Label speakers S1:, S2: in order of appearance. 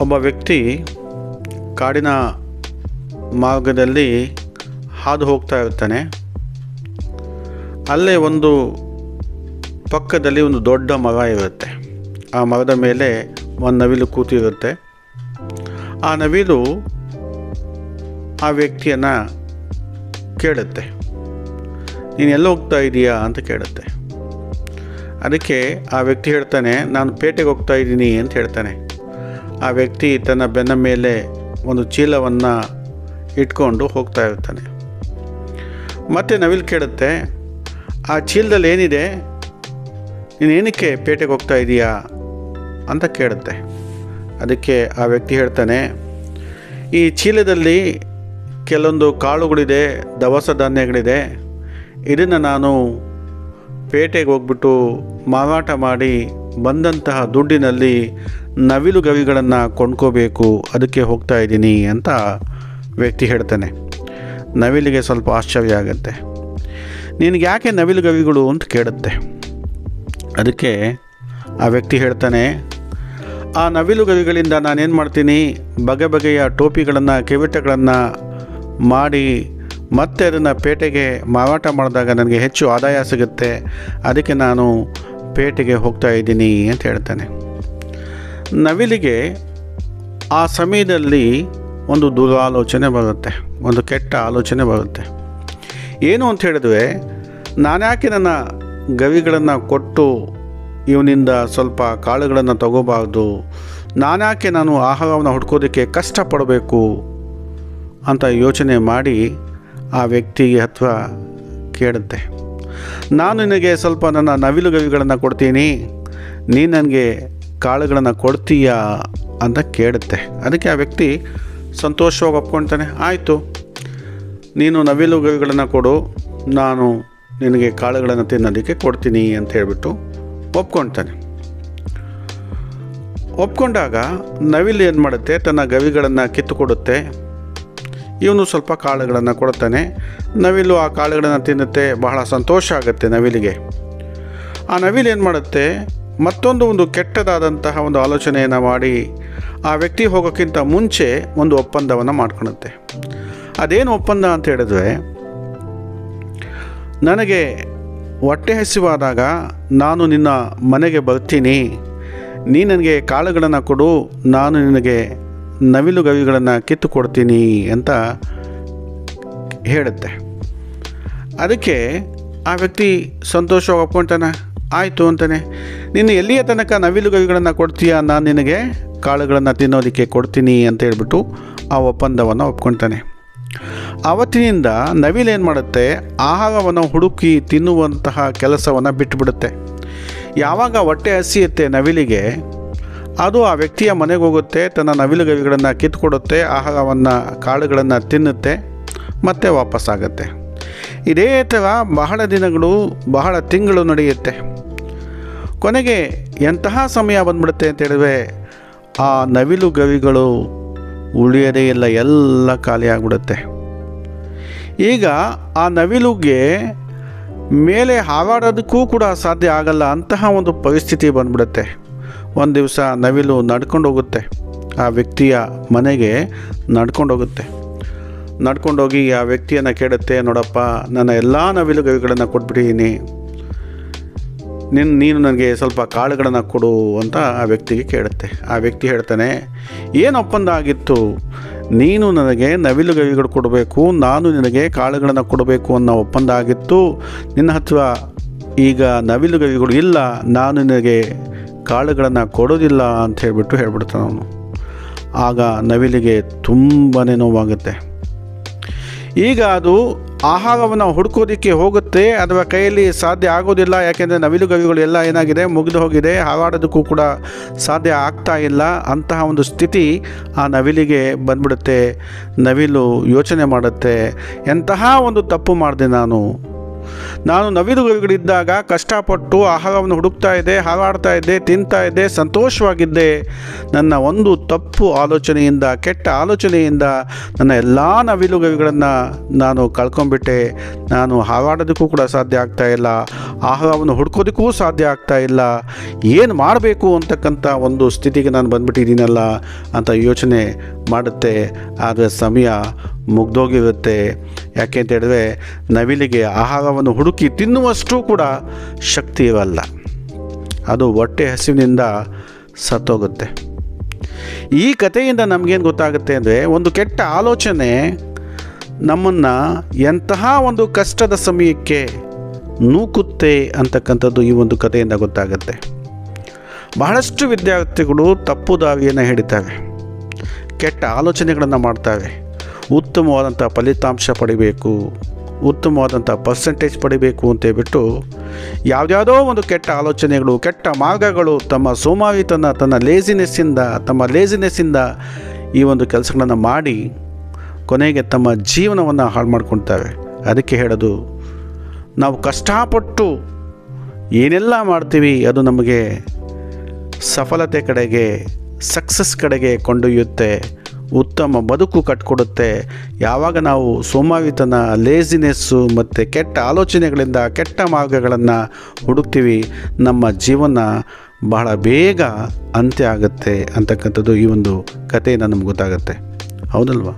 S1: ಒಬ್ಬ ವ್ಯಕ್ತಿ ಕಾಡಿನ ಮಾರ್ಗದಲ್ಲಿ ಹಾದು ಹೋಗ್ತಾ ಇರ್ತಾನೆ. ಅಲ್ಲೇ ಒಂದು ಪಕ್ಕದಲ್ಲಿ ಒಂದು ದೊಡ್ಡ ಮರ ಇರುತ್ತೆ. ಆ ಮರದ ಮೇಲೆ ಒಂದು ನವಿಲು ಕೂತಿರುತ್ತೆ. ಆ ನವಿಲು ಆ ವ್ಯಕ್ತಿಯನ್ನು ಕೇಳುತ್ತೆ, ನೀನು ಎಲ್ಲ ಹೋಗ್ತಾ ಇದೀಯಾ ಅಂತ ಕೇಳುತ್ತೆ. ಅದಕ್ಕೆ ಆ ವ್ಯಕ್ತಿ ಹೇಳ್ತಾನೆ, ನಾನು ಪೇಟೆಗೆ ಹೋಗ್ತಾ ಇದ್ದೀನಿ ಅಂತ ಹೇಳ್ತಾನೆ. ಆ ವ್ಯಕ್ತಿ ತನ್ನ ಬೆನ್ನ ಮೇಲೆ ಒಂದು ಚೀಲವನ್ನು ಇಟ್ಕೊಂಡು ಹೋಗ್ತಾ ಇರ್ತಾನೆ. ಮತ್ತು ನವಿಲು ಕೇಳುತ್ತೆ, ಆ ಚೀಲದಲ್ಲಿ ಏನಿದೆ, ನೀನು ಏನಕ್ಕೆ ಪೇಟೆಗೆ ಹೋಗ್ತಾ ಇದೀಯಾ ಅಂತ ಕೇಳುತ್ತೆ. ಅದಕ್ಕೆ ಆ ವ್ಯಕ್ತಿ ಹೇಳ್ತಾನೆ, ಈ ಚೀಲದಲ್ಲಿ ಕೆಲವೊಂದು ಕಾಳುಗಳಿದೆ, ದವಸ ಧಾನ್ಯಗಳಿದೆ. ಇದನ್ನು ನಾನು ಪೇಟೆಗೆ ಹೋಗ್ಬಿಟ್ಟು ಮಾರಾಟ ಮಾಡಿ ಬಂದಂತಹ ದುಡ್ಡಿನಲ್ಲಿ ನವಿಲು ಗವಿಗಳನ್ನು ಕೊಂಡ್ಕೋಬೇಕು, ಅದಕ್ಕೆ ಹೋಗ್ತಾ ಇದ್ದೀನಿ ಅಂತ ವ್ಯಕ್ತಿ ಹೇಳ್ತಾನೆ. ನವಿಲಿಗೆ ಸ್ವಲ್ಪ ಆಶ್ಚರ್ಯ ಆಗುತ್ತೆ. ನಿನಗೆ ಯಾಕೆ ನವಿಲು ಗವಿಗಳು ಅಂತ ಕೇಳುತ್ತೆ. ಅದಕ್ಕೆ ಆ ವ್ಯಕ್ತಿ ಹೇಳ್ತಾನೆ, ಆ ನವಿಲು ಗವಿಗಳಿಂದ ನಾನೇನು ಮಾಡ್ತೀನಿ, ಬಗೆ ಬಗೆಯ ಟೋಪಿಗಳನ್ನು, ಕಿರೀಟಗಳನ್ನು ಮಾಡಿ ಮತ್ತೆ ಅದನ್ನು ಪೇಟೆಗೆ ಮಾರಾಟ ಮಾಡಿದಾಗ ನನಗೆ ಹೆಚ್ಚು ಆದಾಯ ಸಿಗುತ್ತೆ, ಅದಕ್ಕೆ ನಾನು ಪೇಟೆಗೆ ಹೋಗ್ತಾ ಇದ್ದೀನಿ ಅಂತ ಹೇಳ್ತಾನೆ. ನವಿಲಿಗೆ ಆ ಸಮಯದಲ್ಲಿ ಒಂದು ದುರಾಲೋಚನೆ ಬರುತ್ತೆ, ಒಂದು ಕೆಟ್ಟ ಆಲೋಚನೆ ಬರುತ್ತೆ. ಏನು ಅಂತ ಹೇಳಿದ್ರೆ, ನಾನ್ಯಾಕೆ ನನ್ನ ಗವಿಗಳನ್ನು ಕೊಟ್ಟು ಇವನಿಂದ ಸ್ವಲ್ಪ ಕಾಳುಗಳನ್ನು ತಗೋಬಾರ್ದು, ನಾನು ಆಹಾರವನ್ನು ಹುಡ್ಕೋದಕ್ಕೆ ಕಷ್ಟಪಡಬೇಕು ಅಂತ ಯೋಚನೆ ಮಾಡಿ ಆ ವ್ಯಕ್ತಿಗೆ ಹತ್ರ ಕೇಳುತ್ತೆ. ನಾನು ನಿನಗೆ ಸ್ವಲ್ಪ ನನ್ನ ನವಿಲು ಗವಿಗಳನ್ನು ಕೊಡ್ತೀನಿ, ನೀನು ನನಗೆ ಕಾಳುಗಳನ್ನು ಕೊಡ್ತೀಯಾ ಅಂತ ಕೇಳುತ್ತೆ. ಅದಕ್ಕೆ ಆ ವ್ಯಕ್ತಿ ಸಂತೋಷವಾಗಿ ಒಪ್ಕೊಳ್ತಾನೆ. ಆಯಿತು, ನೀನು ನವಿಲು ಗವಿಗಳನ್ನು ಕೊಡು, ನಾನು ನಿನಗೆ ಕಾಳುಗಳನ್ನು ತಿನ್ನೋದಕ್ಕೆ ಕೊಡ್ತೀನಿ ಅಂತ ಹೇಳ್ಬಿಟ್ಟು ಒಪ್ಕೊಳ್ತಾನೆ. ಒಪ್ಕೊಂಡಾಗ ನವಿಲು ಏನು ಮಾಡುತ್ತೆ, ತನ್ನ ಗವಿಗಳನ್ನು ಕಿತ್ತುಕೊಡುತ್ತೆ. ಇವನು ಸ್ವಲ್ಪ ಕಾಳುಗಳನ್ನು ಕೊಡ್ತಾನೆ. ನವಿಲು ಆ ಕಾಳುಗಳನ್ನು ತಿನ್ನುತ್ತೆ. ಬಹಳ ಸಂತೋಷ ಆಗುತ್ತೆ ನವಿಲಿಗೆ. ಆ ನವಿಲು ಏನು ಮಾಡುತ್ತೆ, ಒಂದು ಕೆಟ್ಟದಾದಂತಹ ಒಂದು ಆಲೋಚನೆಯನ್ನು ಮಾಡಿ ಆ ವ್ಯಕ್ತಿ ಹೋಗೋಕ್ಕಿಂತ ಮುಂಚೆ ಒಂದು ಒಪ್ಪಂದವನ್ನು ಮಾಡ್ಕೊಳುತ್ತೆ. ಅದೇನು ಒಪ್ಪಂದ ಅಂತ ಹೇಳಿದ್ರೆ, ನನಗೆ ಹೊಟ್ಟೆ ಹಸಿವಾದಾಗ ನಾನು ನಿನ್ನ ಮನೆಗೆ ಬರ್ತೀನಿ, ನೀ ನನಗೆ ಕಾಳುಗಳನ್ನು ಕೊಡು, ನಾನು ನಿನಗೆ ನವಿಲು ಗವಿಗಳನ್ನು ಕಿತ್ತು ಕೊಡ್ತೀನಿ ಅಂತ ಹೇಳುತ್ತೆ. ಅದಕ್ಕೆ ಆ ವ್ಯಕ್ತಿ ಸಂತೋಷವಾಗಿ ಒಪ್ಕೊಳ್ತಾನೆ. ಆಯಿತು ಅಂತಾನೆ. ನೀನು ಎಲ್ಲಿಯ ತನಕ ನವಿಲು ಗವಿಗಳನ್ನು ಕೊಡ್ತೀಯಾ, ನಾನು ನಿನಗೆ ಕಾಳುಗಳನ್ನು ತಿನ್ನೋದಕ್ಕೆ ಕೊಡ್ತೀನಿ ಅಂತ ಹೇಳ್ಬಿಟ್ಟು ಆ ಒಪ್ಪಂದವನ್ನು ಒಪ್ಕೊಳ್ತಾನೆ. ಆವತ್ತಿನಿಂದ ನವಿಲು ಏನು ಮಾಡುತ್ತೆ, ಆಹಾರವನ್ನು ಹುಡುಕಿ ತಿನ್ನುವಂತಹ ಕೆಲಸವನ್ನು ಬಿಟ್ಟುಬಿಡುತ್ತೆ. ಯಾವಾಗ ಹೊಟ್ಟೆ ಹಸಿಯುತ್ತೆ ನವಿಲಿಗೆ, ಅದು ಆ ವ್ಯಕ್ತಿಯ ಮನೆಗೆ ಹೋಗುತ್ತೆ, ತನ್ನ ನವಿಲು ಗವಿಗಳನ್ನು ಕಿತ್ಕೊಡುತ್ತೆ, ಆಹಾರವನ್ನು, ಕಾಳುಗಳನ್ನು ತಿನ್ನುತ್ತೆ, ಮತ್ತೆ ವಾಪಸ್ಸಾಗುತ್ತೆ. ಇದೇ ಥರ ಬಹಳ ದಿನಗಳು, ಬಹಳ ತಿಂಗಳು ನಡೆಯುತ್ತೆ. ಕೊನೆಗೆ ಎಂತಹ ಸಮಯ ಬಂದ್ಬಿಡುತ್ತೆ ಅಂತ ಹೇಳಿದ್ರೆ, ಆ ನವಿಲು ಗವಿಗಳು ಉಳಿಯೋದೇ ಇಲ್ಲ, ಎಲ್ಲ ಖಾಲಿ ಆಗಿಬಿಡುತ್ತೆ. ಈಗ ಆ ನವಿಲುಗೆ ಮೇಲೆ ಹಾರಾಡೋದಕ್ಕೂ ಕೂಡ ಸಾಧ್ಯ ಆಗಲ್ಲ, ಅಂತಹ ಒಂದು ಪರಿಸ್ಥಿತಿ ಬಂದ್ಬಿಡುತ್ತೆ. ಒಂದು ದಿವಸ ನವಿಲು ನಡ್ಕೊಂಡು ಹೋಗುತ್ತೆ, ಆ ವ್ಯಕ್ತಿಯ ಮನೆಗೆ ನಡ್ಕೊಂಡೋಗುತ್ತೆ. ನಡ್ಕೊಂಡೋಗಿ ಆ ವ್ಯಕ್ತಿಯನ್ನು ಕೇಳುತ್ತೆ, ನೋಡಪ್ಪ, ನನ್ನ ಎಲ್ಲ ನವಿಲು ಗವಿಗಳನ್ನು ಕೊಟ್ಬಿಟ್ಟಿದ್ದೀನಿ, ನೀನು ನನಗೆ ಸ್ವಲ್ಪ ಕಾಳುಗಳನ್ನು ಕೊಡು ಅಂತ ಆ ವ್ಯಕ್ತಿಗೆ ಕೇಳುತ್ತೆ. ಆ ವ್ಯಕ್ತಿ ಹೇಳ್ತಾನೆ, ಏನು ಒಪ್ಪಂದ ಆಗಿತ್ತು, ನೀನು ನನಗೆ ನವಿಲು ಗವಿಗಳು ಕೊಡಬೇಕು, ನಾನು ನಿನಗೆ ಕಾಳುಗಳನ್ನು ಕೊಡಬೇಕು ಅನ್ನೋ ಒಪ್ಪಂದ ಆಗಿತ್ತು. ನಿನ್ನ ಹತ್ರ ಈಗ ನವಿಲು ಗವಿಗಳು ಇಲ್ಲ, ನಾನು ನಿನಗೆ ಕಾಳುಗಳನ್ನು ಕೊಡೋದಿಲ್ಲ ಅಂತ ಹೇಳ್ಬಿಡ್ತಾನೆ ಅವನು. ಆಗ ನವಿಲಿಗೆ ತುಂಬಾ ನೋವಾಗುತ್ತೆ. ಈಗ ಅದು ಆಹಾರವನ್ನು ಹುಡ್ಕೋದಕ್ಕೆ ಹೋಗುತ್ತೆ, ಅದರ ಕೈಯಲ್ಲಿ ಸಾಧ್ಯ ಆಗೋದಿಲ್ಲ. ಯಾಕೆಂದರೆ ನವಿಲು ಗವಿಗಳು ಎಲ್ಲ ಏನಾಗಿದೆ, ಮುಗಿದು ಹೋಗಿದೆ, ಹಾರಾಡೋದಕ್ಕೂ ಕೂಡ ಸಾಧ್ಯ ಆಗ್ತಾ ಇಲ್ಲ. ಅಂತಹ ಒಂದು ಸ್ಥಿತಿ ಆ ನವಿಲಿಗೆ ಬಂದ್ಬಿಡುತ್ತೆ. ನವಿಲು ಯೋಚನೆ ಮಾಡುತ್ತೆ, ಎಂತಹ ಒಂದು ತಪ್ಪು ಮಾಡಿದೆ ನಾನು, ನಾನು ನವಿಲುಗರಿಗಳಿದ್ದಾಗ ಕಷ್ಟಪಟ್ಟು ಆಹಾರವನ್ನು ಹುಡುಕ್ತಾ ಇದ್ದೆ, ಹಾರಾಡ್ತಾ ಇದ್ದೆ, ತಿಂತಾ ಇದ್ದೆ, ಸಂತೋಷವಾಗಿದ್ದೆ. ನನ್ನ ಒಂದು ತಪ್ಪು ಆಲೋಚನೆಯಿಂದ, ಕೆಟ್ಟ ಆಲೋಚನೆಯಿಂದ ನನ್ನ ಎಲ್ಲ ನವಿಲುಗರಿಗಳನ್ನು ನಾನು ಕಳ್ಕೊಂಡ್ಬಿಟ್ಟೆ. ನಾನು ಹಾರಾಡೋದಕ್ಕೂ ಕೂಡ ಸಾಧ್ಯ ಆಗ್ತಾ ಇಲ್ಲ, ಆಹಾರವನ್ನು ಹುಡ್ಕೋದಕ್ಕೂ ಸಾಧ್ಯ ಆಗ್ತಾ ಇಲ್ಲ. ಏನು ಮಾಡಬೇಕು ಅಂತಕ್ಕಂಥ ಒಂದು ಸ್ಥಿತಿಗೆ ನಾನು ಬಂದ್ಬಿಟ್ಟಿದ್ದೀನಲ್ಲ ಅಂತ ಯೋಚನೆ ಮಾಡುತ್ತೆ. ಆದರೆ ಸಮಯ ಮುಗ್ದೋಗಿರುತ್ತೆ. ಯಾಕೆ ಅಂತ ಹೇಳಿದ್ರೆ ನವಿಲಿಗೆ ಆಹಾರವನ್ನು ಹುಡುಕಿ ತಿನ್ನುವಷ್ಟು ಕೂಡ ಶಕ್ತಿ ಇರಲ್ಲ, ಅದು ಹೊಟ್ಟೆ ಹಸಿವಿನಿಂದ ಸತ್ತೋಗುತ್ತೆ. ಈ ಕಥೆಯಿಂದ ನಮಗೇನು ಗೊತ್ತಾಗುತ್ತೆ ಅಂದರೆ, ಒಂದು ಕೆಟ್ಟ ಆಲೋಚನೆ ನಮ್ಮನ್ನು ಎಂತಹ ಒಂದು ಕಷ್ಟದ ಸಮಯಕ್ಕೆ ನೂಕುತ್ತೆ ಅಂತಕ್ಕಂಥದ್ದು ಈ ಒಂದು ಕಥೆಯಿಂದ ಗೊತ್ತಾಗುತ್ತೆ. ಬಹಳಷ್ಟು ವಿದ್ಯಾರ್ಥಿಗಳು ತಪ್ಪು ದಾರಿಯನ್ನು ಹಿಡಿತಾರೆ, ಕೆಟ್ಟ ಆಲೋಚನೆಗಳನ್ನು ಮಾಡ್ತಾರೆ. ಉತ್ತಮವಾದಂಥ ಫಲಿತಾಂಶ ಪಡಿಬೇಕು, ಉತ್ತಮವಾದಂಥ ಪರ್ಸೆಂಟೇಜ್ ಪಡಿಬೇಕು ಅಂತೇಳ್ಬಿಟ್ಟು ಯಾವುದ್ಯಾವುದೋ ಒಂದು ಕೆಟ್ಟ ಆಲೋಚನೆಗಳು, ಕೆಟ್ಟ ಮಾರ್ಗಗಳು, ತಮ್ಮ ಸೋಮಾರಿತನ, ತಮ್ಮ ಲೇಜಿನೆಸ್ಸಿಂದ ಈ ಒಂದು ಕೆಲಸಗಳನ್ನು ಮಾಡಿ ಕೊನೆಗೆ ತಮ್ಮ ಜೀವನವನ್ನು ಹಾಳು ಮಾಡ್ಕೊಳ್ತಾರೆ. ಅದಕ್ಕೆ ಹೇಳೋದು, ನಾವು ಕಷ್ಟಪಟ್ಟು ಏನೆಲ್ಲ ಮಾಡ್ತೀವಿ ಅದು ನಮಗೆ ಸಫಲತೆ ಕಡೆಗೆ, ಸಕ್ಸಸ್ ಕಡೆಗೆ ಕೊಂಡೊಯ್ಯುತ್ತೆ, ಉತ್ತಮ ಬದುಕು ಕಟ್ಕೊಡುತ್ತೆ. ಯಾವಾಗ ನಾವು ಸೋಮಾರಿತನ, ಲೇಜಿನೆಸ್ಸು ಮತ್ತು ಕೆಟ್ಟ ಆಲೋಚನೆಗಳಿಂದ, ಕೆಟ್ಟ ಮಾರ್ಗಗಳನ್ನು ಹುಡುಕ್ತೀವಿ, ನಮ್ಮ ಜೀವನ ಬಹಳ ಬೇಗ ಅಂತ್ಯ ಆಗುತ್ತೆ ಅಂತಕ್ಕಂಥದ್ದು ಈ ಒಂದು ಕಥೆಯಿಂದ ನಮ್ಗೆ ಗೊತ್ತಾಗುತ್ತೆ. ಹೌದಲ್ವಾ?